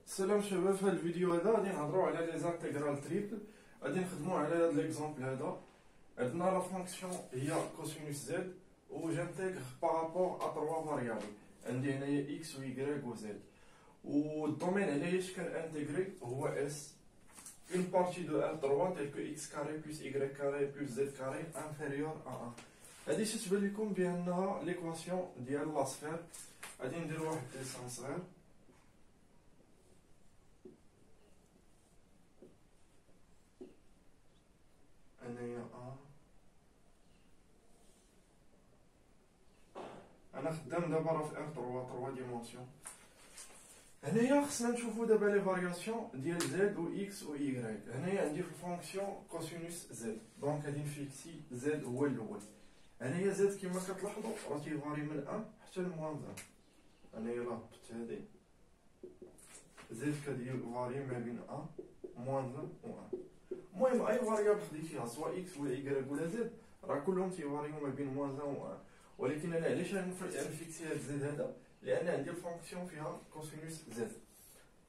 سلام شباب، في هذا الفيديو هذا غادي نهضروا على لي زانتيغرال تريبل. غادي نخدموا على هذا ليكزامبل هذا. عندنا لا فونكسيون هي كوسينوس زد و جانتيغ بارابور ا 3 فاريابل. عندي هنايا اكس و يكغيك و زد، و الدومين هنايا اش كنانتيغري هو اس une partie de R3 tel que x carré plus y carré plus z carré inférieur à 1. هادي تتبان لكم بانها ليكواسيون ديال لا سفير. غادي ندير واحد ديسان صغير. هنايا انا خدام دابا راه في ار 3 ديمونسيون. هنايا خصنا نشوفو دابا لي فارياسيون ديال زد و اكس و يغريك. هنايا عندي في الفونكسيون كوسينوس زد، دونك غادي نفيكسي زد هو الاول. هنايا زد كما كتلاحظوا راه تيفاري من 1 حتى ل موان 1. هنايا لا هبطت هادي زد كتفاري ما بين 1 موان 1 و 1. المهم اي فاريابل خديتيها سواء اكس ولا يكغيك ولا زد راه كلهم تيفاريو ما بين موان 1 و 1. ولكن انا علاش غنفيكسي هاد زد هذا؟ لان عندي الفونكسيون فيها كوسينوس زد.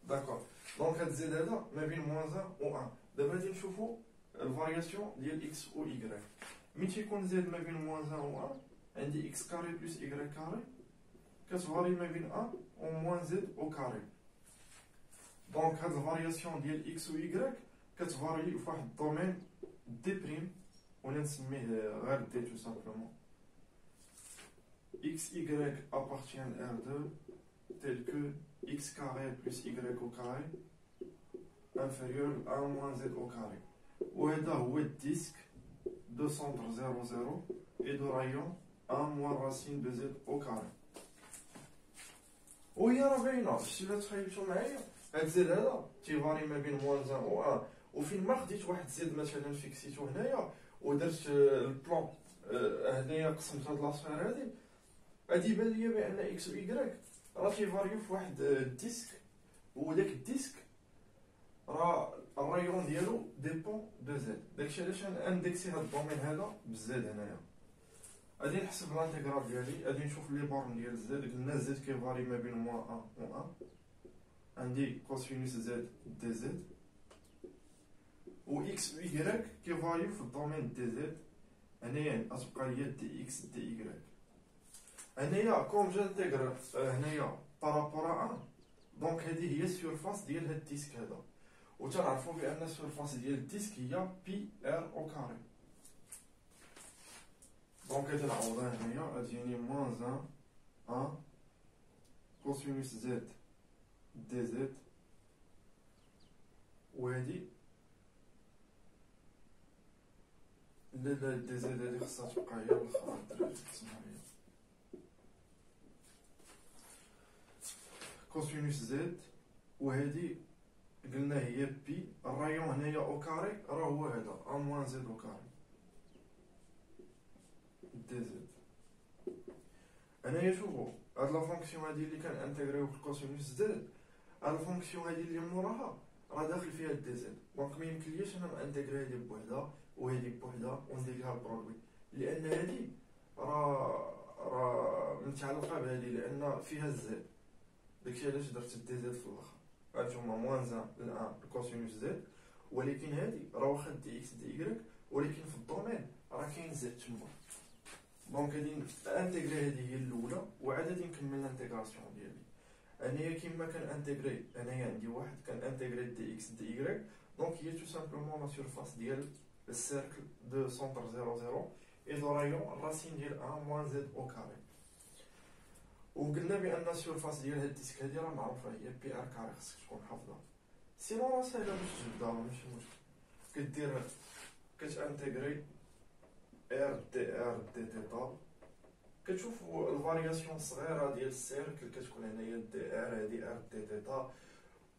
داكور، دونك هاد زد هذا ما بين موان 1 و 1. دابا غادي نشوفو الفارياسيون ديال اكس و يكغيك. ملي تيكون زد ما بين موان 1 و 1 عندي اكس كاري بلس يكغيك كاري كتفاري ما بين 1 و موان زد او كاري. دونك هاد الفارياسيون ديال اكس و يكغيك كتفاري في واحد الدومين دي بريم، ولا نسميه غير دي تو سامبلومون. x y appartient à R2 tel que x carré plus y au carré inférieur à moins z au carré. وهذا هو الديسك دو سونتر 0 0 et de rayon a moins racine de z au carré. وهي راه باينه شتي لا تخيلتو معايا. هاد زد هذا تيفاري ما بين موان 1 و 1، وفين ما خديت واحد زد مثلا فيكسيتو هنايا ودرت البلون هنايا قسمت هاد لاصفير هادي، غادي يبان ليا بان اكس و يكغيك راه تيفاريو في واحد الديسك، وداك الديسك راه الرايون ديالو ديبون دو زد. داكشي علاش اندكسي هاد الدومين هذا بزد. هنايا غادي نحسب الانتيغرال ديالي. غادي نشوف لي بورن ديال زد. قلنا زد كيفاري ما بين موان 1 و 1. عندي كوسينوس زد دي زد، و اكس و يكغيك كيفاريو في الدومين دي زد. هنايا غتبقى ليا دي اكس دي يكغيك. هنايا كوم جانتيغر هنايا بارابور 1، دونك هادي هي السيرفاس ديال هاد الديسك هذا، و تنعرفو بان السيرفاس ديال الديسك هي بي ار او كاري. دونك غادي نعوضها هنايا غتجيني موان 1 كوسينوس زد دي زد، وهادي لا دي زد هادي خصها تبقى هي الاخرى الدراري تسمعوا ليا. كوسينوس زد وهادي قلنا هي بي، الرايون هنايا او كاري راه هو هذا ا موان زد او كاري دي زد. هنايا شوفو هاد لا فونكسيون هادي اللي كنانتيغريو في الكوسينوس زد، هاد الفونكسيون هادي اللي موراها راه داخل فيها دي زد، دونك ميمكنليش انا نانتيغري هادي بوحدها وهادي بوحدها ونديرها البرودوي، لان هادي راه متعلقه بهادي لان فيها الزد. داكشي علاش درت دي زد في الاخر. هانتوما موان 1 الان الكوسينوس زد، ولكن هادي راه واخا دي اكس دي يكغيك، ولكن في الدومين راه كاين زد تما. دونك غادي انتيغري هادي هي الاولى، وعاد غادي نكمل الانتيغراسيون ديالي. انايا كيما كنانتيغري انايا عندي واحد كنانتيغري دي اكس دي يكغيك، دونك هي تو سامبلومون لا سيرفاس ديال السيركل دو سونتر 0 0 اي دو رايون راسين ديال 1 موان زد او كاري. وقلنا بان السيرفاس ديال هاد الديسك هادي راه معروفه هي بي ار كاري، خصك تكون حافظها. سينو راه ساهله باش تجبدها، ماشي مشكل. كدير كتانتيغري ار دي تيتا، كتشوف الفارياسيون الصغيره ديال السيركل كتكون هنايا دي ار هادي ار دي تيتا،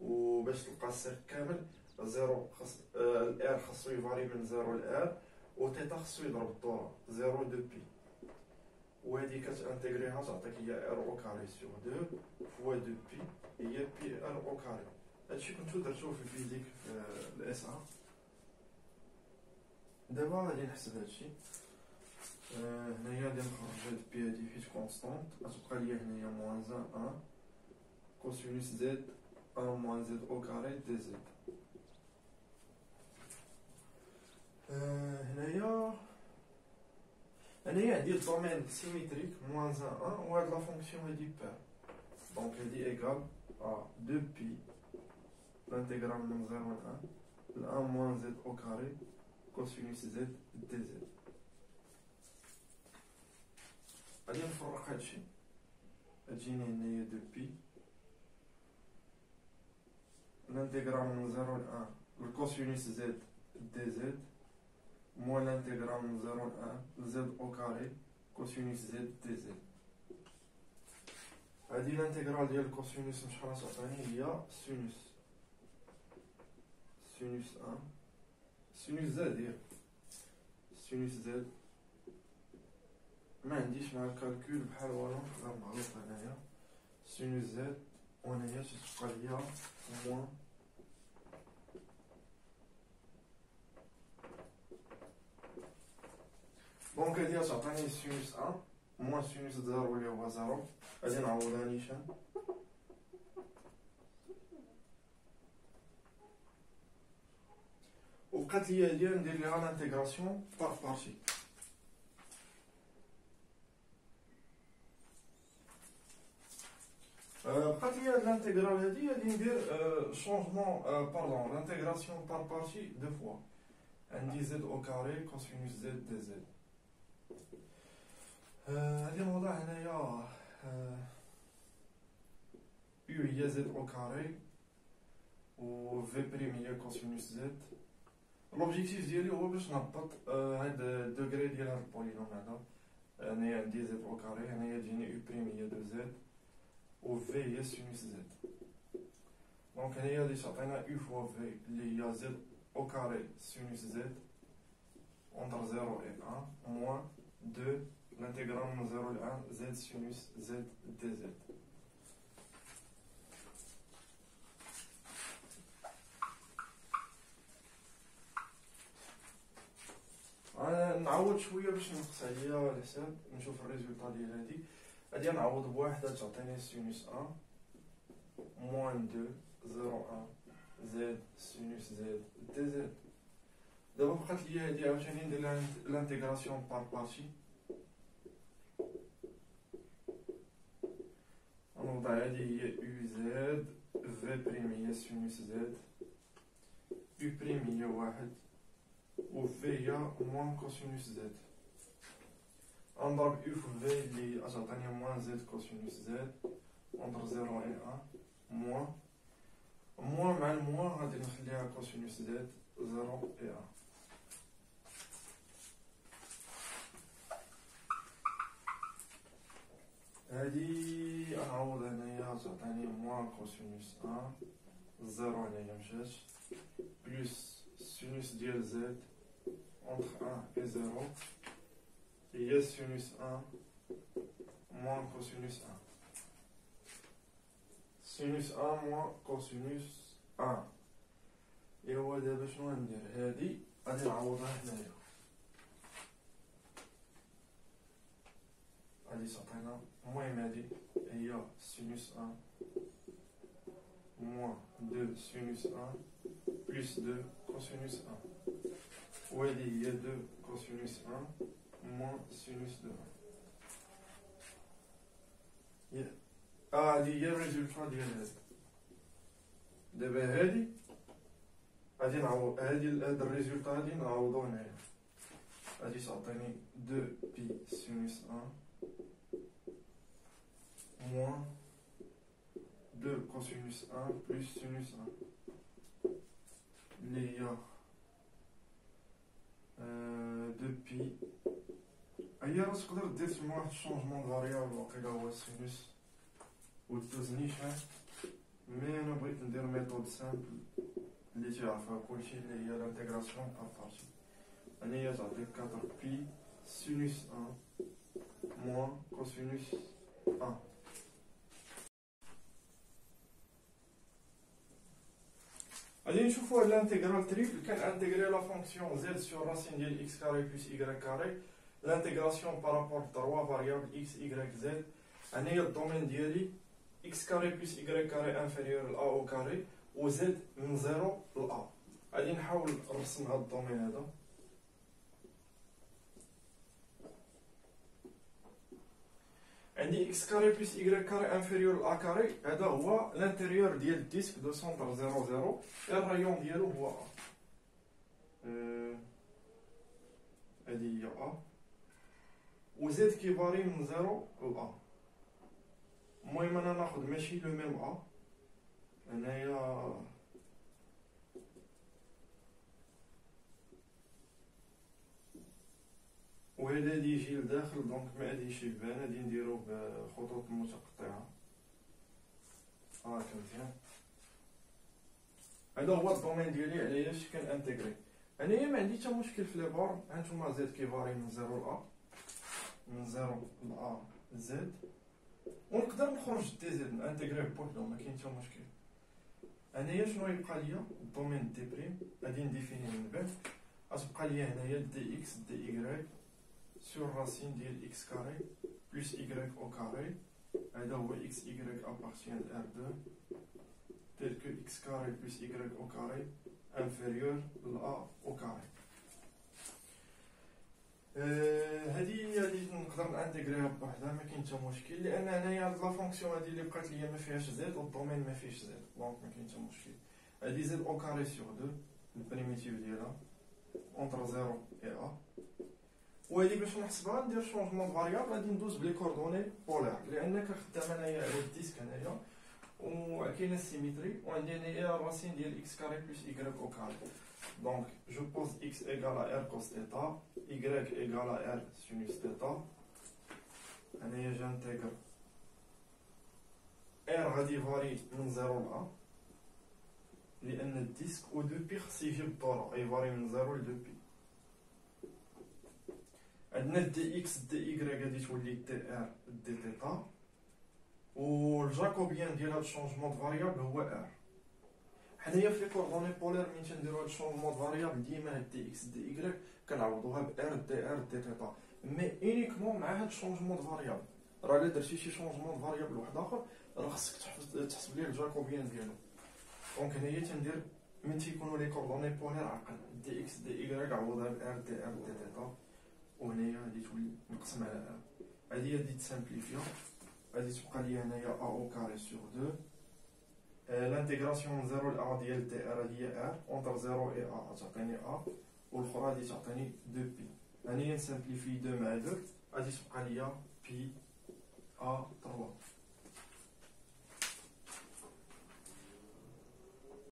وباش تلقى السيركل كامل زيرو خاص الار خاصو يفاري من 0 ل ار، و تيتا خاصو يضرب الدوره 0 دو بي، وهادي كتانتيغريها تعطيك هي ار او كاري سور 2 فوا 2 بي هي بي ار او كاري. هادشي كنتو درتوه في الفيزيك في الاس ا. دابا غادي نحسب هادشي. هنايا غادي نخرج هاد بي هادي حيت كونستونت، غتبقى ليا هنايا موان 1 كوسينوس زد ا 1 moins z au carré dz. هنايا عندي الدومين سيميتريك موان 1 وهاد لا فونكسيون هادي بار. دونك هادي ايكال ا 2 بي l'intégral من 0 ل 1 ل 1 moins z au carré cosinus z dz. غادي نفرق هادشي، تجيني هنايا 2 بي l'intégral من 0 ل 1 الكوسينوس z dz moins l'intégral من 0 ل 1 z au carré cosinus z dz. هادي الانتيغرال ديال الكوسينوس شحال تعطيني؟ هي سينوس 1 سينوس زد، هي سينوس زد. ما عنديش مع الكالكول بحال والو، نقدر نغلط هنايا سينوس زد وهنايا تتبقى ليا موان دونك هادي تعطيني سينوس 1 موان سينوس 0 اللي هو 0. غادي نعوضها نيشان، وبقات ليا هادي ندير ليها لانتيغراسيون بار بارتي. بقات ليا هاد لانتيغرال هادي غادي ندير شونجمون باردون لانتيغراسيون بار بارتي دو فوا. عندي زد او كاري كوسينوس زد دي زد. غادي نوضع هنايا يو هي زد او كاري و في بريم هي كوسينوس زد. لوبجيكتيف ديالي هو باش نهبط هاد الدوغري ديال هاد البولينوم هذا. هنايا عندي زد او كاري، هنايا تجيني يو بريم هي دو زد و في هي سينوس زد. دونك هنايا غادي تعطينا يو فوا في اللي هي زد او كاري سينوس زد entre 0 et 1 moins 2 l'intégral من 0 ل 1 z sinus z dz. نعوض شويه باش نقص عليا الحساب، نشوف الريزولطا ديال هادي. غادي نعوض بواحده تعطيني سينوس 1 موان 2 0 1 z sinus z dz. دابا بقات ليا هادي عاوتاني ندير لها لانتيغراسيون بار بارتي. نوضع هادي هي يو زد في بريم هي سينوس زد يو بريم هي واحد و في هي موان كوسينوس زد. نضرب يو في في اللي تعطيني موان زد كوسينوس زد اونتر 0 و 1 موان مع الموان غادي نخليها كوسينوس زد 0 و 1. هادي نعوض هنايا تعطيني موان كوسينوس 1 0 هنايا مشات بلوس سينوس ديال زد entre 1 et 0 هي سينوس 1 موان كوسينوس 1. سينوس 1 موان كوسينوس 1. ايوا دابا شنو غندير؟ هادي غادي نعوضها هنايا، غادي تعطينا المهم هادي هي سينوس 1 موان 2 سينوس 1 بلس 2 كوسينوس 1 وهادي هي 2 كوسينوس 1 موان سينوس 2. هادي هي الريزولطا ديال هادي. دابا هادي غادي نعوض هاد الريزولطا هادي نعوضو هنايا. غادي تعطيني 2 بي سينوس 1 moins 2 cosinus 1 plus sinus 1 اللي هي 2 بي. هي راه تقدر دير تما واحد الشونجمون فاريابل واقيلا هو السينوس وتدوز نيشان، مي انا بغيت ندير ميثود سامبل اللي تيعرفها كلشي اللي هي لانتيغراسيون بار بارتي. هنايا تعطيك 4 بي سينوس 1 موان كوسينوس 1. غادي نشوفو هاد لانتيغرال تريبل. كان انتيغري لا فونكسيون زد سور راسين ديال اكس كاري بلس y كاري لانتيغراسيون بارابور 3 فاريابل اكس y زد. هنايا الدومين ديالي اكس كاري بلس ايكغيك كاري انفيريور ل ا او كاري و زد من 0 ل ا. غادي نحاول نرسم هذا الدومين هذا. عندي اكس كاري بلس ايكغيك كاري انفيريور ل ا كاري، هذا هو لانتيريور ديال الديسك دو سونتر 0 0 الرايون ديالو هو ا. هادي هي ا و زد كيفاري من 0 ل ا. المهم انا ناخذ ماشي لو ميم ا هنايا، وهذا غادي يجي لداخل دونك ما غاديش يبان، غادي نديرو بخطوط متقطعه هاكا مزيان. هذا هو الدومين ديالي علاش كنانتيغري. انايا ما عندي حتى مشكل في لي بور، هانتوما زد كيفاري من 0 ل ا، من 0 ل ا زد، ونقدر نخرج دي زد نانتيغريه بوحدو ما كاين حتى مشكل. انايا شنو يبقى ليا؟ الدومين دي بريم غادي نديفيني من بعد، غتبقى ليا هنايا دي اكس دي ايكغيك سور راسين ديال اكس كاري بلس ايكغيك او كاري. هذا هو اكس ايكغيك ابارتيان ل ار 2 tel que x carré plus y au carré inférieur ل a au carré. هادي نقدر نانتيغريها بوحدها ما كاين حتى مشكل، لان هنايا هاد لا فونكسيون هادي اللي بقات ليا ما فيهاش زد والدومين ما فيهش زد، دونك ما كاين حتى مشكل. هادي زد او كاري سور 2 البريميتيف ديالها اونتر 0 اي ا. وهادي باش نحسبها ندير شونجمون فاريابل، غادي ندوز بلي كوردوني بولار، لان كنخدم انايا على الديسك هنايا وكاينه السيميتري، وعندي هنايا الراسين ديال اكس كاري بلس ايكغيك او كاري. دونك جو بوز اكس ايكال ا ار كوس تيتا، ايكغيك ايكال ا ار سينوس تيتا. هنايا جانتيغر ار غادي يفاري من 0 ل ا، لان الديسك او دو بي خص يجي بالدورة يفاري من 0 ل 2 بي. عندنا دي اكس دي ايكغيك غادي تولي دي ار دي تيتا، والجاكوبيان ديال هاد الشونجمون فاريابل هو ار. حنايا في لي كوردوني بولار مين تنديرو هاد الشونجمون فاريابل ديما هاد دي اكس دي ايكغيك كنعوضوها ب ار دي ار دي تيتا، مي اونيكمون مع هاد الشونجمون فاريابل. راه الا درتي شي شونجمون فاريابل واحد اخر راه خصك تحسب ليه الجاكوبيان ديالو. دونك هنايا تندير من تيكونوا لي كوردوني بولار عقل دي اكس دي ايكغيك عوضها ب ار دي ار دي تيتا، وهنايا غادي تولي نقسم على ار. هادي غادي تسامبليفيا، غادي تبقى لي هنايا ا او كاري سور 2 لانتيغراسيون من 0 ل ا ديال دي ار هي ار اونتر 0 اي ا تعطيني ا، والاخرى غادي تعطيني 2 بي. هانيا نسامبليفي 2 مع 2 غادي تبقى ليا بي ا 3.